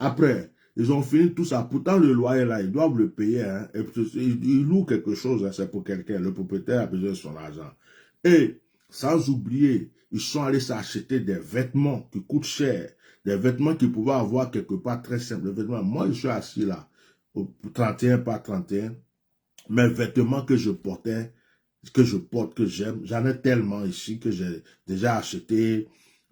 Après, ils ont fini tout ça. Pourtant, le loyer là, ils doivent le payer. Hein. Ils louent quelque chose, hein, c'est pour quelqu'un. Le propriétaire a besoin de son argent. Et, sans oublier, ils sont allés s'acheter des vêtements qui coûtent cher. Des vêtements qu'ils pouvaient avoir quelque part très simple. Moi, je suis assis là, au 31 par 31. Mes vêtements que je portais, que je porte, que j'aime, j'en ai tellement ici que j'ai déjà acheté.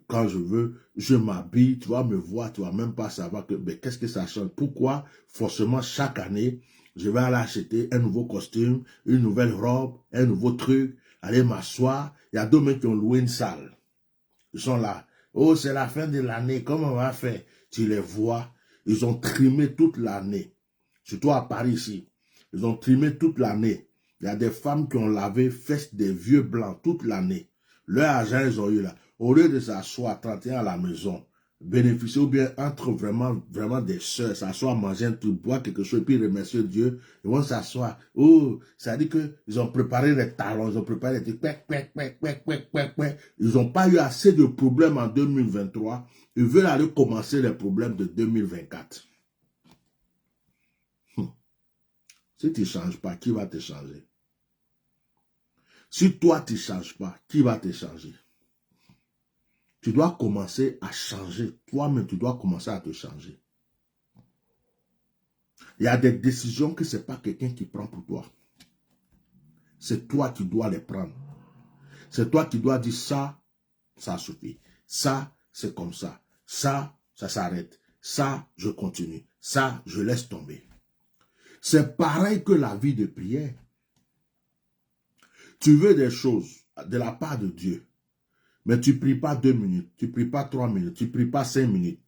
Quand je veux, je m'habille, tu vas me voir, tu vas même pas savoir que, mais qu'est-ce que ça change? Pourquoi, forcément, chaque année, je vais aller acheter un nouveau costume, une nouvelle robe, un nouveau truc, aller m'asseoir. Il y a d'autres mecs qui ont loué une salle. Ils sont là. Oh, c'est la fin de l'année, comment on va faire? Tu les vois, ils ont trimé toute l'année. Surtout à Paris ici. Ils ont trimé toute l'année. Il y a des femmes qui ont lavé, fait des vieux blancs toute l'année. Leur argent, ils ont eu là. Au lieu de s'asseoir 31 à la maison, bénéficier ou bien entre vraiment des sœurs, s'asseoir, manger un truc, boire quelque chose, et puis remercier Dieu, ils vont s'asseoir. Oh, ça dit qu'ils ont préparé les talons, ils ont préparé des trucs, ils n'ont pas eu assez de problèmes en 2023. Ils veulent aller commencer les problèmes de 2024. Si tu ne changes pas, qui va te changer? Si toi, tu ne changes pas, qui va te changer? Tu dois commencer à changer. Toi-même, tu dois commencer à te changer. Il y a des décisions que ce n'est pas quelqu'un qui prend pour toi. C'est toi qui dois les prendre. C'est toi qui dois dire ça, ça suffit. Ça, c'est comme ça. Ça, ça s'arrête. Ça, je continue. Ça, je laisse tomber. C'est pareil que la vie de prière. Tu veux des choses de la part de Dieu. Mais tu ne pries pas 2 minutes, tu ne pries pas 3 minutes, tu ne pries pas 5 minutes.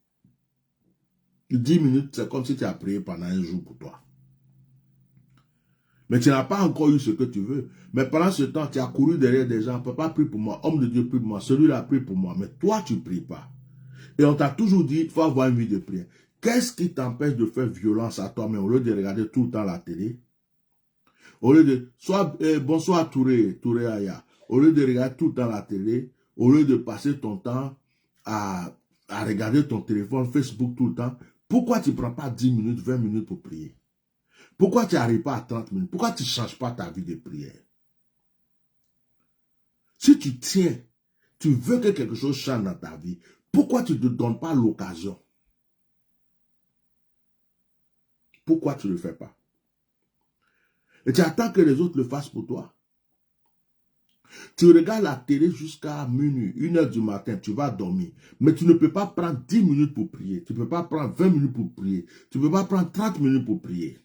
10 minutes, c'est comme si tu as prié pendant un jour pour toi. Mais tu n'as pas encore eu ce que tu veux. Mais pendant ce temps, tu as couru derrière des gens. Papa prie pour moi, homme de Dieu prie pour moi, celui-là prie pour moi. Mais toi, tu ne pries pas. Et on t'a toujours dit, il faut avoir une vie de prière. Qu'est-ce qui t'empêche de faire violence à toi-même au lieu de regarder tout le temps la télé? Au lieu de, bonsoir Touré Aya. Au lieu de regarder tout le temps la télé, au lieu de passer ton temps à regarder ton téléphone, Facebook tout le temps, pourquoi tu ne prends pas 10 minutes, 20 minutes pour prier? Pourquoi tu n'arrives pas à 30 minutes? Pourquoi tu ne changes pas ta vie de prière? Si tu tiens, tu veux que quelque chose change dans ta vie, pourquoi tu ne te donnes pas l'occasion? Pourquoi tu ne le fais pas? Et tu attends que les autres le fassent pour toi. Tu regardes la télé jusqu'à minuit, 1h du matin, tu vas dormir. Mais tu ne peux pas prendre 10 minutes pour prier. Tu ne peux pas prendre 20 minutes pour prier. Tu ne peux pas prendre 30 minutes pour prier.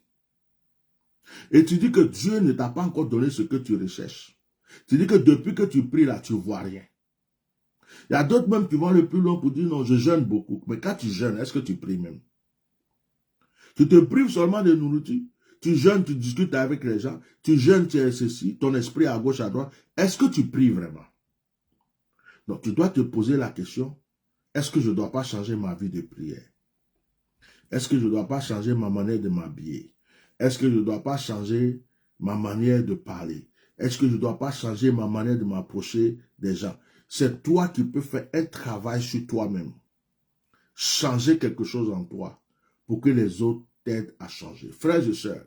Et tu dis que Dieu ne t'a pas encore donné ce que tu recherches. Tu dis que depuis que tu pries là, tu ne vois rien. Il y a d'autres même qui vont le plus loin pour dire non, je jeûne beaucoup. Mais quand tu jeûnes, est-ce que tu pries même? Tu te prives seulement de nourriture. Tu jeûnes, tu discutes avec les gens. Tu jeûnes, tu es ceci, ton esprit à gauche, à droite. Est-ce que tu pries vraiment? Donc tu dois te poser la question, est-ce que je ne dois pas changer ma vie de prière? Est-ce que je ne dois pas changer ma manière de m'habiller? Est-ce que je ne dois pas changer ma manière de parler? Est-ce que je ne dois pas changer ma manière de m'approcher des gens? C'est toi qui peux faire un travail sur toi-même. Changer quelque chose en toi pour que les autres t'aident à changer. Frères et sœurs,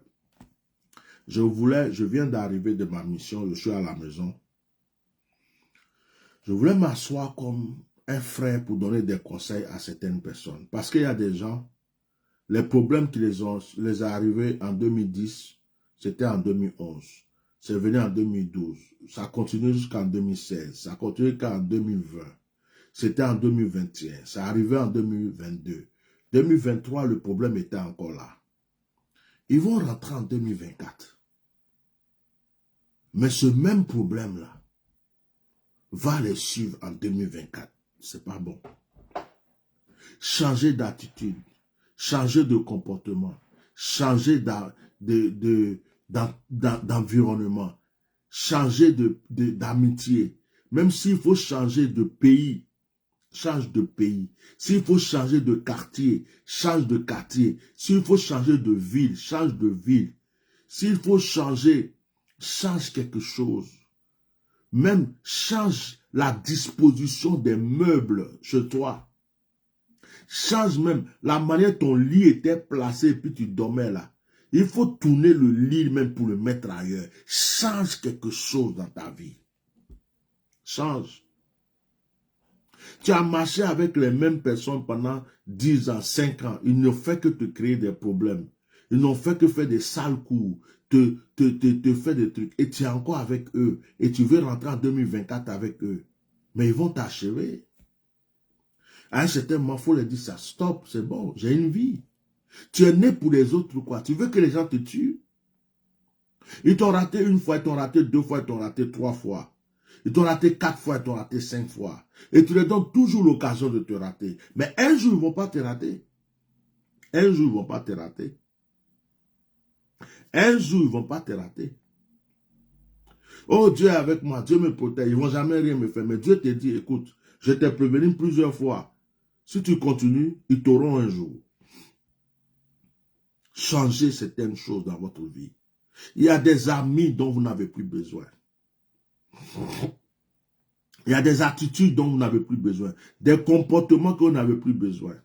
je viens d'arriver de ma mission, je suis à la maison. Je voulais m'asseoir comme un frère pour donner des conseils à certaines personnes. Parce qu'il y a des gens, les problèmes qui les ont arrivés en 2010, c'était en 2011. C'est venu en 2012. Ça continue jusqu'en 2016. Ça continue jusqu'en 2020. C'était en 2021. Ça arrivait en 2022. 2023, le problème était encore là. Ils vont rentrer en 2024. Mais ce même problème-là va les suivre en 2024. C'est pas bon. Changer d'attitude, changer de comportement, changer d'environnement, changer d'amitié. Même s'il faut changer de pays, change de pays. S'il faut changer de quartier, change de quartier. S'il faut changer de ville, change de ville. S'il faut changer, change quelque chose. Même change la disposition des meubles chez toi. Change même la manière dont ton lit était placé et puis tu dormais là. Il faut tourner le lit même pour le mettre ailleurs. Change quelque chose dans ta vie. Change. Tu as marché avec les mêmes personnes pendant 10 ans, 5 ans. Ils ne font que te créer des problèmes. Ils n'ont fait que faire des sales coups, te faire des trucs. Et tu es encore avec eux. Et tu veux rentrer en 2024 avec eux. Mais ils vont t'achever. À un certain moment, il faut leur dire ça. Stop, c'est bon, j'ai une vie. Tu es né pour les autres ou quoi? Tu veux que les gens te tuent? Ils t'ont raté une fois, ils t'ont raté 2 fois, ils t'ont raté 3 fois. Ils t'ont raté 4 fois, ils t'ont raté 5 fois. Et tu leur donnes toujours l'occasion de te rater. Mais un jour, ils ne vont pas te rater. Un jour, ils ne vont pas te rater. Un jour, ils ne vont pas te rater. Oh, Dieu est avec moi, Dieu me protège. Ils ne vont jamais rien me faire. Mais Dieu te dit, écoute, je t'ai prévenu plusieurs fois. Si tu continues, ils t'auront un jour. Changez certaines choses dans votre vie. Il y a des amis dont vous n'avez plus besoin. Il y a des attitudes dont vous n'avez plus besoin. Des comportements que vous n'avez plus besoin.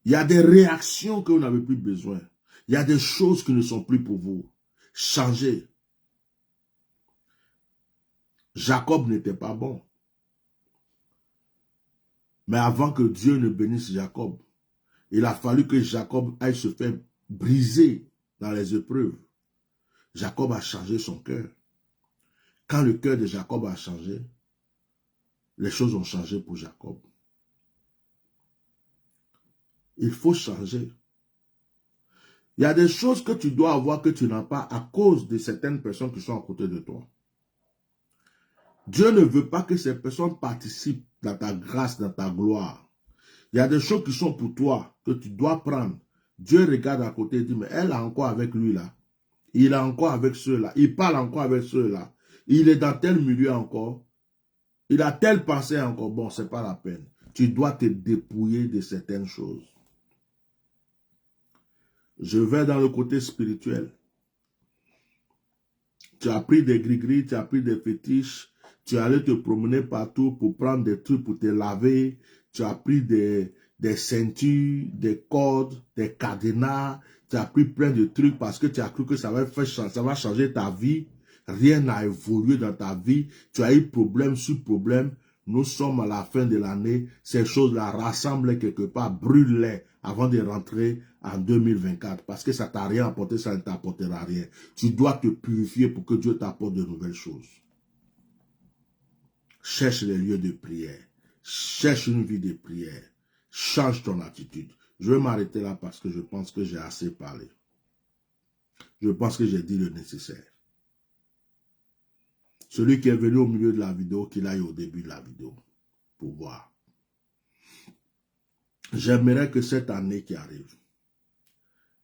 Il y a des réactions que vous n'avez plus besoin. Il y a des choses qui ne sont plus pour vous. Changez. Jacob n'était pas bon. Mais avant que Dieu ne bénisse Jacob, il a fallu que Jacob aille se faire briser dans les épreuves. Jacob a changé son cœur. Quand le cœur de Jacob a changé, les choses ont changé pour Jacob. Il faut changer. Il y a des choses que tu dois avoir que tu n'as pas à cause de certaines personnes qui sont à côté de toi. Dieu ne veut pas que ces personnes participent dans ta grâce, dans ta gloire. Il y a des choses qui sont pour toi, que tu dois prendre. Dieu regarde à côté et dit, mais elle est encore avec lui là. Il est encore avec ceux-là. Il parle encore avec ceux-là. Il est dans tel milieu encore. Il a telle pensée encore. Bon, ce n'est pas la peine. Tu dois te dépouiller de certaines choses. Je vais dans le côté spirituel. Tu as pris des gris-gris, tu as pris des fétiches, tu allais te promener partout pour prendre des trucs pour te laver, tu as pris des ceintures, des cordes, des cadenas, tu as pris plein de trucs parce que tu as cru que ça va changer ta vie. Rien n'a évolué dans ta vie. Tu as eu problème sur problème. Nous sommes à la fin de l'année. Ces choses-là, rassemble quelque part, brûle-les avant de rentrer en 2024. Parce que ça t'a rien apporté, ça ne t'apportera rien. Tu dois te purifier pour que Dieu t'apporte de nouvelles choses. Cherche les lieux de prière. Cherche une vie de prière. Change ton attitude. Je vais m'arrêter là parce que je pense que j'ai assez parlé. Je pense que j'ai dit le nécessaire. Celui qui est venu au milieu de la vidéo, qu'il aille au début de la vidéo pour voir. J'aimerais que cette année qui arrive,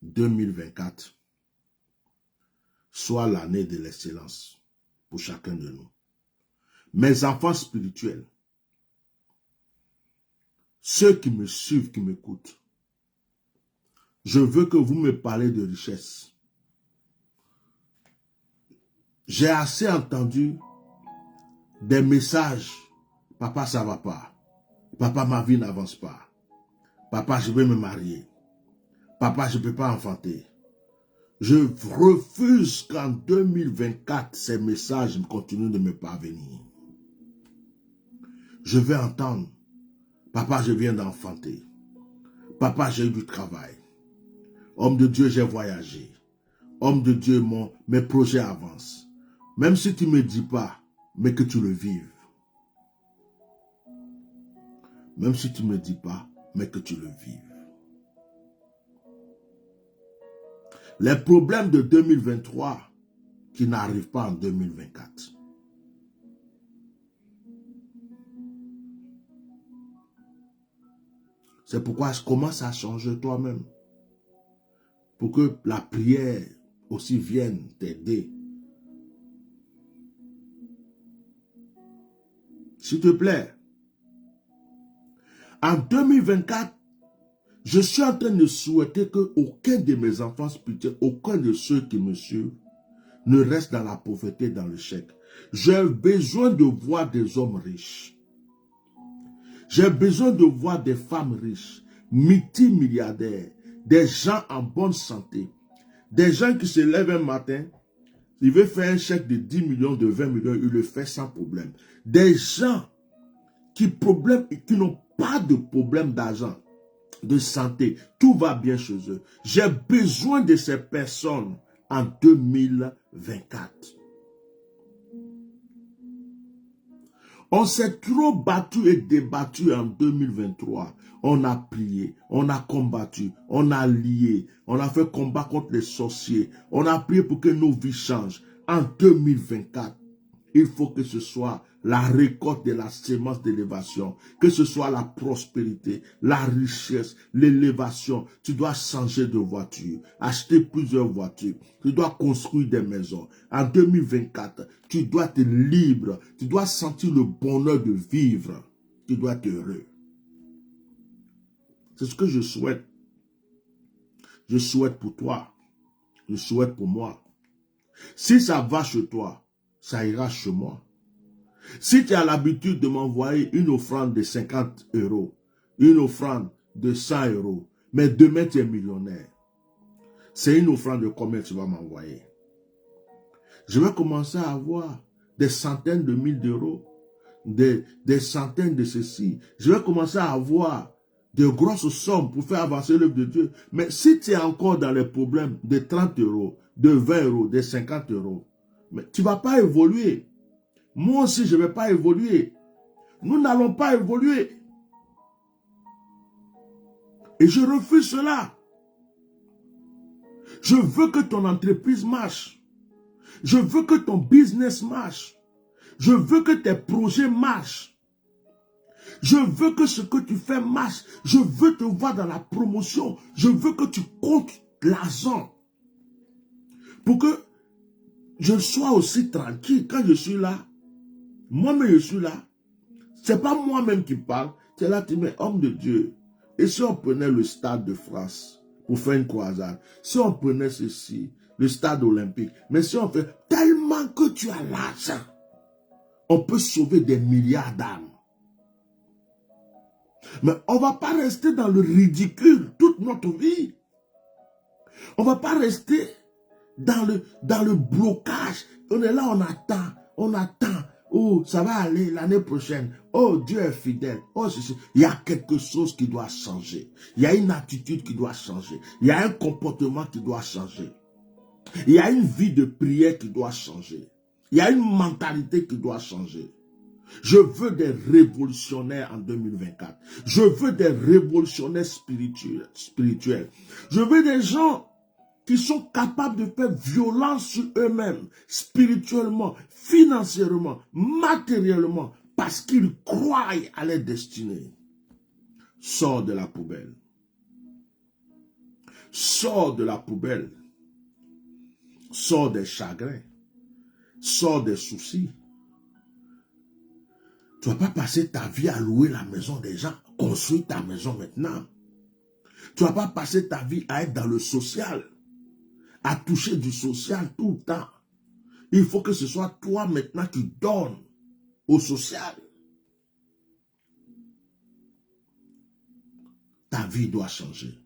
2024, soit l'année de l'excellence pour chacun de nous. Mes enfants spirituels, ceux qui me suivent, qui m'écoutent, Je veux que vous me parlez de richesse. J'ai assez entendu des messages. Papa, ça va pas. Papa, ma vie n'avance pas. Papa, je vais me marier. Papa, je ne peux pas enfanter. Je refuse qu'en 2024, ces messages continuent de me parvenir. Je vais entendre. Papa, je viens d'enfanter. Papa, j'ai eu du travail. Homme de Dieu, j'ai voyagé. Homme de Dieu, mes projets avancent. Même si tu ne me dis pas, mais que tu le vives. Même si tu ne me dis pas, mais que tu le vives. Les problèmes de 2023 qui n'arrivent pas en 2024. C'est pourquoi je commence à changer toi-même. Pour que la prière aussi vienne t'aider. S'il te plaît. En 2024, je suis en train de souhaiter qu'aucun de mes enfants spirituels, aucun de ceux qui me suivent, ne reste dans la pauvreté, dans le chèque. J'ai besoin de voir des hommes riches. J'ai besoin de voir des femmes riches, multimilliardaires, des gens en bonne santé, des gens qui se lèvent un matin, il veut faire un chèque de 10 millions, de 20 millions, il le fait sans problème. Des gens qui n'ont pas de problème d'argent, de santé, tout va bien chez eux. J'ai besoin de ces personnes en 2024. On s'est trop battu et débattu en 2023. On a prié, on a combattu, on a lié, on a fait combat contre les sorciers. On a prié pour que nos vies changent. En 2024, il faut que ce soit la récolte de la sémence d'élévation, que ce soit la prospérité, la richesse, l'élévation. Tu dois changer de voiture, acheter plusieurs voitures, tu dois construire des maisons. En 2024, tu dois être libre, tu dois sentir le bonheur de vivre, tu dois être heureux. C'est ce que je souhaite. Je souhaite pour toi, je souhaite pour moi. Si ça va chez toi, ça ira chez moi. Si tu as l'habitude de m'envoyer une offrande de 50 €, une offrande de 100 €, mais demain tu es millionnaire, c'est une offrande de combien tu vas m'envoyer? Je vais commencer à avoir des centaines de mille d'euros, des centaines de ceci. Je vais commencer à avoir de grosses sommes pour faire avancer l'œuvre de Dieu. Mais si tu es encore dans les problèmes de 30 €, de 20 €, de 50 €, mais tu ne vas pas évoluer. Moi aussi, je ne vais pas évoluer. Nous n'allons pas évoluer. Et je refuse cela. Je veux que ton entreprise marche. Je veux que ton business marche. Je veux que tes projets marchent. Je veux que ce que tu fais marche. Je veux te voir dans la promotion. Je veux que tu comptes l'argent. Pour que je sois aussi tranquille quand je suis là. Moi-même, je suis là. Ce n'est pas moi-même qui parle. C'est là, tu mets homme de Dieu. Et si on prenait le stade de France pour faire une croisade, si on prenait ceci, le stade olympique, mais si on fait tellement que tu as l'argent, on peut sauver des milliards d'âmes. Mais on ne va pas rester dans le ridicule toute notre vie. On ne va pas rester dans le blocage. On est là, on attend. Oh, ça va aller l'année prochaine. Oh, Dieu est fidèle. Oh, il y a quelque chose qui doit changer. Il y a une attitude qui doit changer. Il y a un comportement qui doit changer. Il y a une vie de prière qui doit changer. Il y a une mentalité qui doit changer. Je veux des révolutionnaires en 2024. Je veux des révolutionnaires spirituels. Je veux des gens qui sont capables de faire violence sur eux-mêmes, spirituellement, financièrement, matériellement, parce qu'ils croient à leur destinée. Sors de la poubelle. Sors de la poubelle. Sors des chagrins. Sors des soucis. Tu ne vas pas passer ta vie à louer la maison des gens. Construis ta maison maintenant. Tu ne vas pas passer ta vie à être dans le social, à toucher du social tout le temps. Il faut que ce soit toi maintenant qui donnes au social. Ta vie doit changer.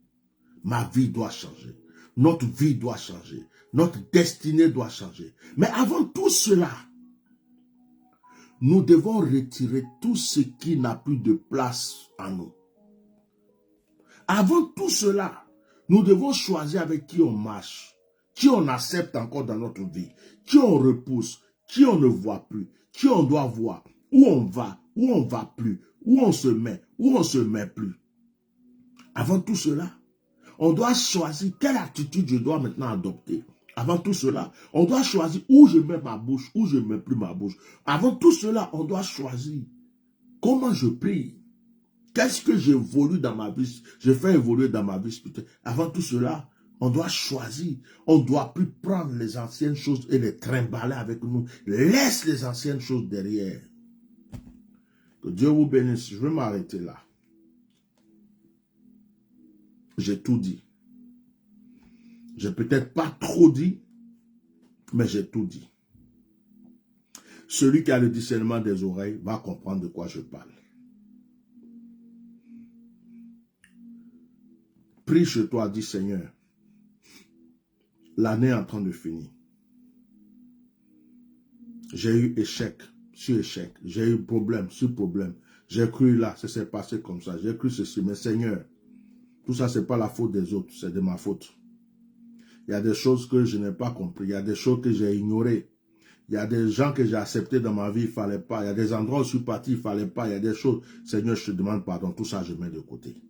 Ma vie doit changer. Notre vie doit changer. Notre destinée doit changer. Mais avant tout cela, nous devons retirer tout ce qui n'a plus de place en nous. Avant tout cela, nous devons choisir avec qui on marche, qui on accepte encore dans notre vie, qui on repousse, qui on ne voit plus, qui on doit voir, où on va plus, où on se met plus. Avant tout cela, on doit choisir quelle attitude je dois maintenant adopter. Avant tout cela, on doit choisir où je mets ma bouche, où je ne mets plus ma bouche. Avant tout cela, on doit choisir comment je prie. Qu'est-ce que j'évolue dans ma vie, je fais évoluer dans ma vie spirituelle. Avant tout cela, on doit choisir. On ne doit plus prendre les anciennes choses et les trimballer avec nous. Laisse les anciennes choses derrière. Que Dieu vous bénisse. Je vais m'arrêter là. J'ai tout dit. J'ai peut-être pas trop dit, mais j'ai tout dit. Celui qui a le discernement des oreilles va comprendre de quoi je parle. Prie chez toi, dis Seigneur, l'année est en train de finir. J'ai eu échec sur échec. J'ai eu problème sur problème. J'ai cru là, ça s'est passé comme ça. J'ai cru ceci, mais Seigneur, tout ça, ce n'est pas la faute des autres, c'est de ma faute. Il y a des choses que je n'ai pas compris. Il y a des choses que j'ai ignorées. Il y a des gens que j'ai acceptés dans ma vie, il ne fallait pas. Il y a des endroits où je suis parti, il ne fallait pas. Il y a des choses, Seigneur, je te demande pardon. Tout ça, je mets de côté.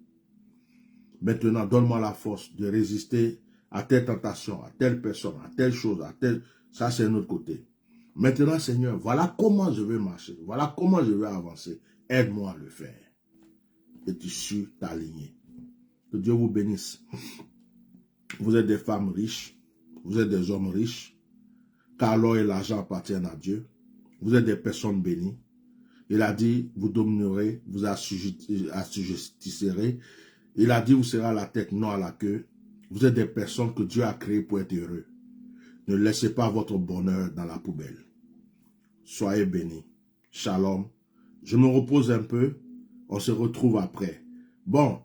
Maintenant, donne-moi la force de résister à telle tentation, à telle personne, à telle chose, à telle... Ça, c'est un autre côté. Maintenant, Seigneur, voilà comment je vais marcher. Voilà comment je vais avancer. Aide-moi à le faire. Et tu suis t'aligner. Que Dieu vous bénisse. Vous êtes des femmes riches. Vous êtes des hommes riches. Car l'or et l'argent appartiennent à Dieu. Vous êtes des personnes bénies. Il a dit, vous dominerez, vous assujettisserez. Il a dit, vous serez à la tête, non à la queue. Vous êtes des personnes que Dieu a créées pour être heureux. Ne laissez pas votre bonheur dans la poubelle. Soyez bénis. Shalom. Je me repose un peu. On se retrouve après. Bon,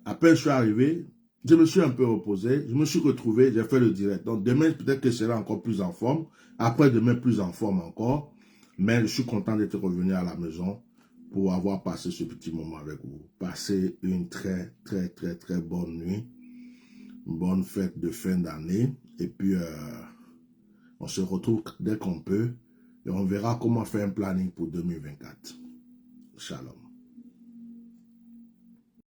à peine je suis arrivé, je me suis un peu reposé. Je me suis retrouvé, j'ai fait le direct. Donc demain, peut-être que je serai encore plus en forme. Après demain, plus en forme encore. Mais je suis content d'être revenu à la maison pour avoir passé ce petit moment avec vous. Passez une très bonne nuit. Une bonne fête de fin d'année. Et puis, on se retrouve dès qu'on peut. Et on verra comment faire un planning pour 2024. Shalom.